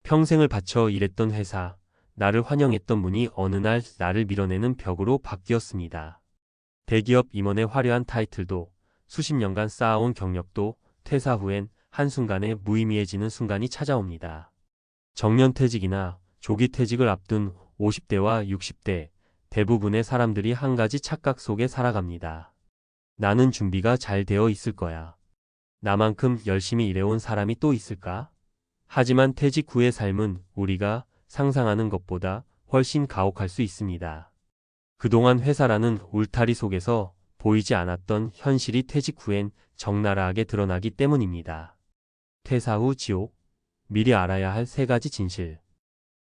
평생을 바쳐 일했던 회사, 나를 환영했던 문이 어느 날 나를 밀어내는 벽으로 바뀌었습니다. 대기업 임원의 화려한 타이틀도 수십 년간 쌓아온 경력도 퇴사 후엔 한순간에 무의미해지는 순간이 찾아옵니다. 정년퇴직이나 조기퇴직을 앞둔 50대와 60대 대부분의 사람들이 한 가지 착각 속에 살아갑니다. 나는 준비가 잘 되어 있을 거야. 나만큼 열심히 일해온 사람이 또 있을까? 하지만 퇴직 후의 삶은 우리가 상상하는 것보다 훨씬 가혹할 수 있습니다. 그동안 회사라는 울타리 속에서 보이지 않았던 현실이 퇴직 후엔 적나라하게 드러나기 때문입니다. 퇴사 후 지옥, 미리 알아야 할 세 가지 진실.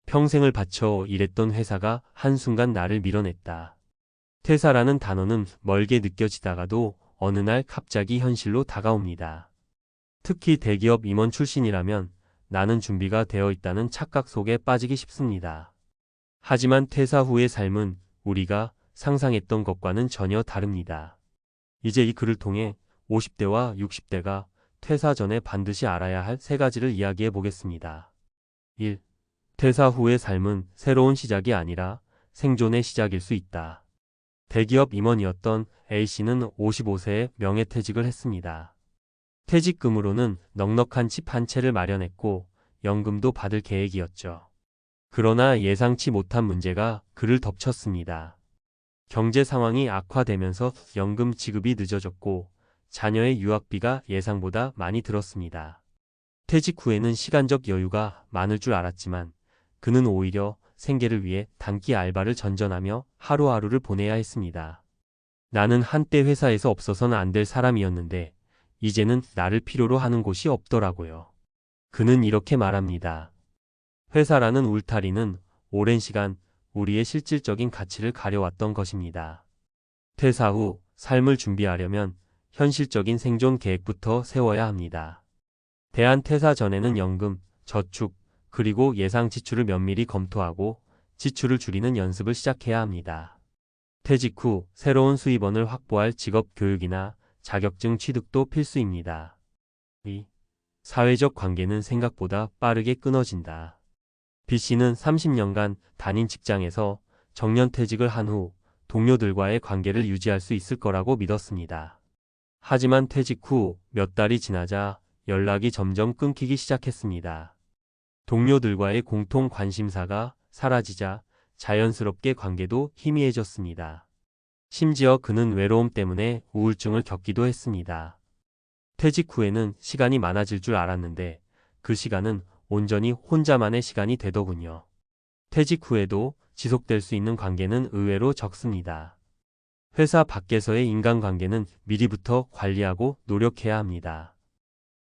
평생을 바쳐 일했던 회사가 한순간 나를 밀어냈다. 퇴사라는 단어는 멀게 느껴지다가도 어느 날 갑자기 현실로 다가옵니다. 특히 대기업 임원 출신이라면 나는 준비가 되어 있다는 착각 속에 빠지기 쉽습니다. 하지만 퇴사 후의 삶은 우리가 상상했던 것과는 전혀 다릅니다. 이제 이 글을 통해 50대와 60대가 퇴사 전에 반드시 알아야 할 세 가지를 이야기해 보겠습니다. 1. 퇴사 후의 삶은 새로운 시작이 아니라 생존의 시작일 수 있다. 대기업 임원이었던 A씨는 55세에 명예퇴직을 했습니다. 퇴직금으로는 넉넉한 집 한 채를 마련했고 연금도 받을 계획이었죠. 그러나 예상치 못한 문제가 그를 덮쳤습니다. 경제 상황이 악화되면서 연금 지급이 늦어졌고 자녀의 유학비가 예상보다 많이 들었습니다. 퇴직 후에는 시간적 여유가 많을 줄 알았지만 그는 오히려 생계를 위해 단기 알바를 전전하며 하루하루를 보내야 했습니다. 나는 한때 회사에서 없어서는 안 될 사람이었는데 이제는 나를 필요로 하는 곳이 없더라고요. 그는 이렇게 말합니다. 회사라는 울타리는 오랜 시간 우리의 실질적인 가치를 가려왔던 것입니다. 퇴사 후 삶을 준비하려면 현실적인 생존 계획부터 세워야 합니다. 대한퇴사 전에는 연금, 저축, 그리고 예상 지출을 면밀히 검토하고 지출을 줄이는 연습을 시작해야 합니다. 퇴직 후 새로운 수입원을 확보할 직업 교육이나 자격증 취득도 필수입니다. 2. 사회적 관계는 생각보다 빠르게 끊어진다. B씨는 30년간 다닌 직장에서 정년퇴직을 한 후 동료들과의 관계를 유지할 수 있을 거라고 믿었습니다. 하지만 퇴직 후 몇 달이 지나자 연락이 점점 끊기기 시작했습니다. 동료들과의 공통 관심사가 사라지자 자연스럽게 관계도 희미해졌습니다. 심지어 그는 외로움 때문에 우울증을 겪기도 했습니다. 퇴직 후에는 시간이 많아질 줄 알았는데 그 시간은 온전히 혼자만의 시간이 되더군요. 퇴직 후에도 지속될 수 있는 관계는 의외로 적습니다. 회사 밖에서의 인간관계는 미리부터 관리하고 노력해야 합니다.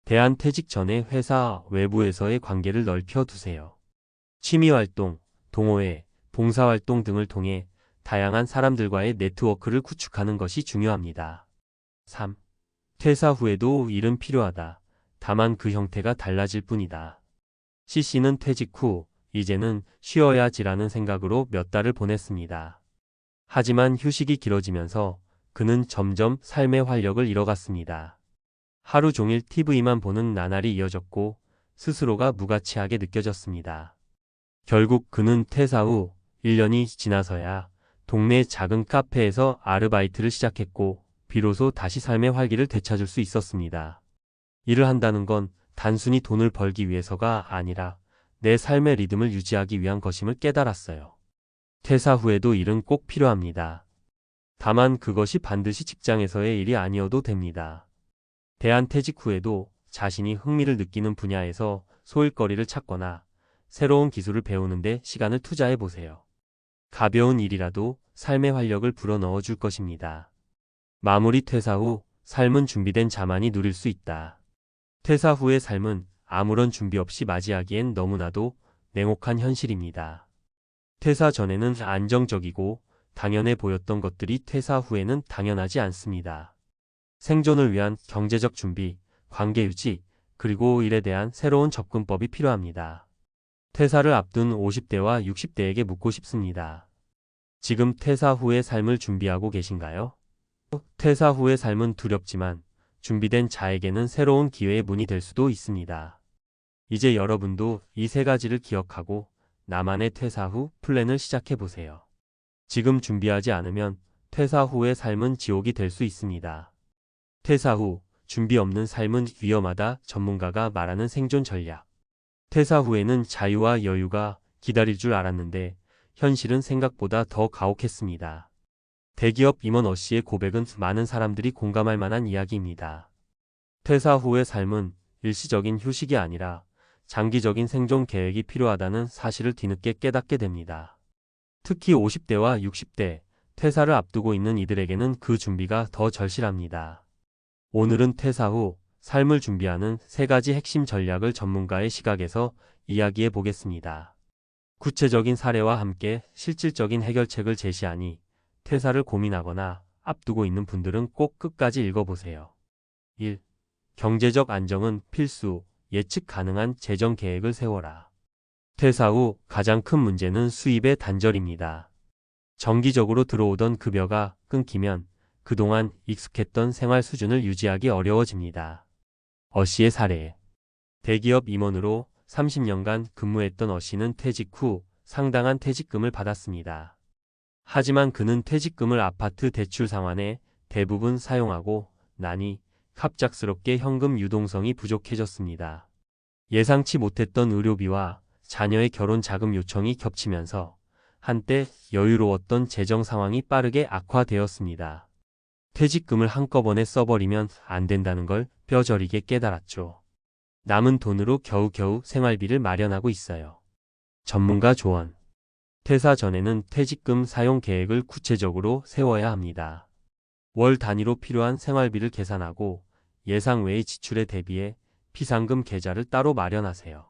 대한퇴직 전에 회사 외부에서의 관계를 넓혀 두세요. 취미활동, 동호회, 봉사활동 등을 통해 다양한 사람들과의 네트워크를 구축하는 것이 중요합니다. 3. 퇴사 후에도 일은 필요하다. 다만 그 형태가 달라질 뿐이다. C씨는 퇴직 후 이제는 쉬어야지라는 생각으로 몇 달을 보냈습니다. 하지만 휴식이 길어지면서 그는 점점 삶의 활력을 잃어갔습니다. 하루 종일 TV만 보는 나날이 이어졌고 스스로가 무가치하게 느껴졌습니다. 결국 그는 퇴사 후 1년이 지나서야 동네 작은 카페에서 아르바이트를 시작했고 비로소 다시 삶의 활기를 되찾을 수 있었습니다. 일을 한다는 건 단순히 돈을 벌기 위해서가 아니라 내 삶의 리듬을 유지하기 위한 것임을 깨달았어요. 퇴사 후에도 일은 꼭 필요합니다. 다만 그것이 반드시 직장에서의 일이 아니어도 됩니다. 대한퇴직 후에도 자신이 흥미를 느끼는 분야에서 소일거리를 찾거나 새로운 기술을 배우는데 시간을 투자해 보세요. 가벼운 일이라도 삶의 활력을 불어넣어 줄 것입니다. 마무리 퇴사 후 삶은 준비된 자만이 누릴 수 있다. 퇴사 후의 삶은 아무런 준비 없이 맞이하기엔 너무나도 냉혹한 현실입니다. 퇴사 전에는 안정적이고 당연해 보였던 것들이 퇴사 후에는 당연하지 않습니다. 생존을 위한 경제적 준비, 관계 유지, 그리고 일에 대한 새로운 접근법이 필요합니다. 퇴사를 앞둔 50대와 60대에게 묻고 싶습니다. 지금 퇴사 후의 삶을 준비하고 계신가요? 퇴사 후의 삶은 두렵지만 준비된 자에게는 새로운 기회의 문이 될 수도 있습니다. 이제 여러분도 이 세 가지를 기억하고 나만의 퇴사 후 플랜을 시작해 보세요. 지금 준비하지 않으면 퇴사 후의 삶은 지옥이 될 수 있습니다. 퇴사 후 준비 없는 삶은 위험하다. 전문가가 말하는 생존 전략. 퇴사 후에는 자유와 여유가 기다릴 줄 알았는데 현실은 생각보다 더 가혹했습니다. 대기업 임원 어씨의 고백은 많은 사람들이 공감할 만한 이야기입니다. 퇴사 후의 삶은 일시적인 휴식이 아니라 장기적인 생존 계획이 필요하다는 사실을 뒤늦게 깨닫게 됩니다. 특히 50대와 60대, 퇴사를 앞두고 있는 이들에게는 그 준비가 더 절실합니다. 오늘은 퇴사 후 삶을 준비하는 세 가지 핵심 전략을 전문가의 시각에서 이야기해 보겠습니다. 구체적인 사례와 함께 실질적인 해결책을 제시하니 퇴사를 고민하거나 앞두고 있는 분들은 꼭 끝까지 읽어보세요. 1. 경제적 안정은 필수, 예측 가능한 재정 계획을 세워라. 퇴사 후 가장 큰 문제는 수입의 단절입니다. 정기적으로 들어오던 급여가 끊기면 그동안 익숙했던 생활 수준을 유지하기 어려워집니다. 어씨의 사례. 대기업 임원으로 30년간 근무했던 어씨는 퇴직 후 상당한 퇴직금을 받았습니다. 하지만 그는 퇴직금을 아파트 대출 상환에 대부분 사용하고 나니 갑작스럽게 현금 유동성이 부족해졌습니다. 예상치 못했던 의료비와 자녀의 결혼 자금 요청이 겹치면서 한때 여유로웠던 재정 상황이 빠르게 악화되었습니다. 퇴직금을 한꺼번에 써버리면 안 된다는 걸 뼈저리게 깨달았죠. 남은 돈으로 겨우겨우 생활비를 마련하고 있어요. 전문가 조언. 퇴사 전에는 퇴직금 사용 계획을 구체적으로 세워야 합니다. 월 단위로 필요한 생활비를 계산하고 예상 외의 지출에 대비해 비상금 계좌를 따로 마련하세요.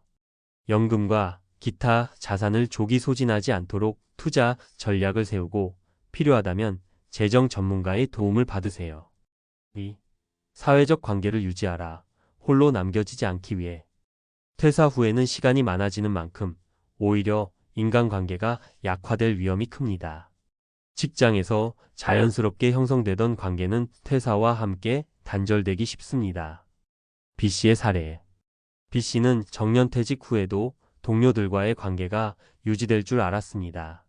연금과 기타 자산을 조기 소진하지 않도록 투자 전략을 세우고 필요하다면 재정 전문가의 도움을 받으세요. 2. 사회적 관계를 유지하라. 홀로 남겨지지 않기 위해. 퇴사 후에는 시간이 많아지는 만큼 오히려 인간관계가 약화될 위험이 큽니다. 직장에서 자연스럽게 형성되던 관계는 퇴사와 함께 단절되기 쉽습니다. B씨의 사례. B씨는 정년퇴직 후에도 동료들과의 관계가 유지될 줄 알았습니다.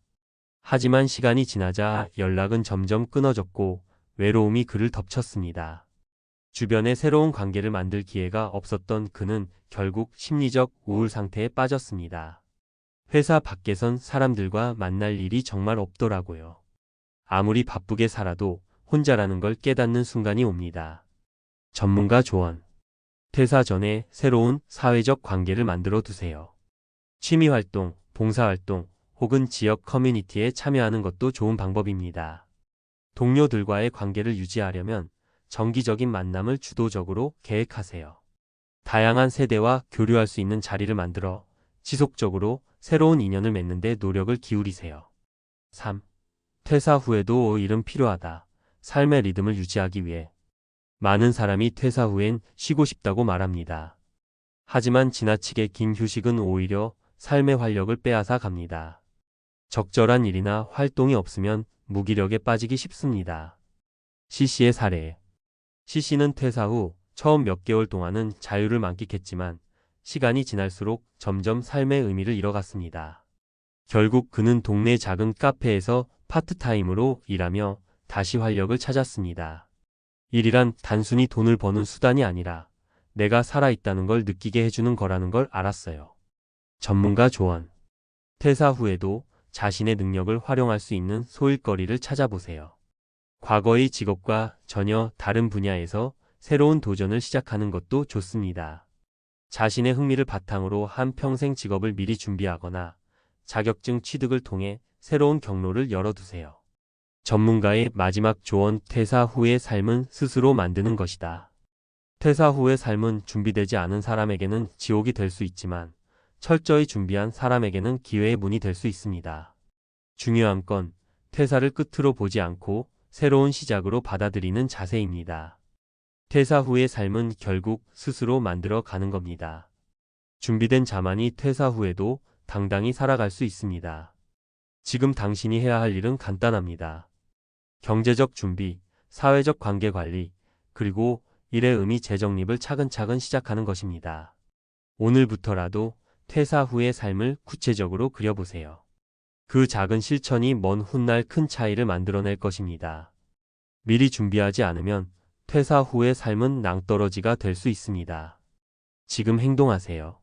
하지만 시간이 지나자 연락은 점점 끊어졌고 외로움이 그를 덮쳤습니다. 주변에 새로운 관계를 만들 기회가 없었던 그는 결국 심리적 우울 상태에 빠졌습니다. 회사 밖에선 사람들과 만날 일이 정말 없더라고요. 아무리 바쁘게 살아도 혼자라는 걸 깨닫는 순간이 옵니다. 전문가 조언. 퇴사 전에 새로운 사회적 관계를 만들어 두세요. 취미활동, 봉사활동 혹은 지역 커뮤니티에 참여하는 것도 좋은 방법입니다. 동료들과의 관계를 유지하려면 정기적인 만남을 주도적으로 계획하세요. 다양한 세대와 교류할 수 있는 자리를 만들어 지속적으로 새로운 인연을 맺는 데 노력을 기울이세요. 3. 퇴사 후에도 일은 필요하다. 삶의 리듬을 유지하기 위해. 많은 사람이 퇴사 후엔 쉬고 싶다고 말합니다. 하지만 지나치게 긴 휴식은 오히려 삶의 활력을 빼앗아 갑니다. 적절한 일이나 활동이 없으면 무기력에 빠지기 쉽습니다. C씨의 사례. C씨는 퇴사 후 처음 몇 개월 동안은 자유를 만끽했지만 시간이 지날수록 점점 삶의 의미를 잃어갔습니다. 결국 그는 동네 작은 카페에서 파트타임으로 일하며 다시 활력을 찾았습니다. 일이란 단순히 돈을 버는 수단이 아니라 내가 살아있다는 걸 느끼게 해주는 거라는 걸 알았어요. 전문가 조언. 퇴사 후에도 자신의 능력을 활용할 수 있는 소일거리를 찾아보세요. 과거의 직업과 전혀 다른 분야에서 새로운 도전을 시작하는 것도 좋습니다. 자신의 흥미를 바탕으로 한평생 직업을 미리 준비하거나 자격증 취득을 통해 새로운 경로를 열어두세요. 전문가의 마지막 조언. 퇴사 후의 삶은 스스로 만드는 것이다. 퇴사 후의 삶은 준비되지 않은 사람에게는 지옥이 될 수 있지만 철저히 준비한 사람에게는 기회의 문이 될 수 있습니다. 중요한 건 퇴사를 끝으로 보지 않고 새로운 시작으로 받아들이는 자세입니다. 퇴사 후의 삶은 결국 스스로 만들어 가는 겁니다. 준비된 자만이 퇴사 후에도 당당히 살아갈 수 있습니다. 지금 당신이 해야 할 일은 간단합니다. 경제적 준비, 사회적 관계 관리, 그리고 일의 의미 재정립을 차근차근 시작하는 것입니다. 오늘부터라도 퇴사 후의 삶을 구체적으로 그려보세요. 그 작은 실천이 먼 훗날 큰 차이를 만들어낼 것입니다. 미리 준비하지 않으면 퇴사 후의 삶은 낭떠러지가 될 수 있습니다. 지금 행동하세요.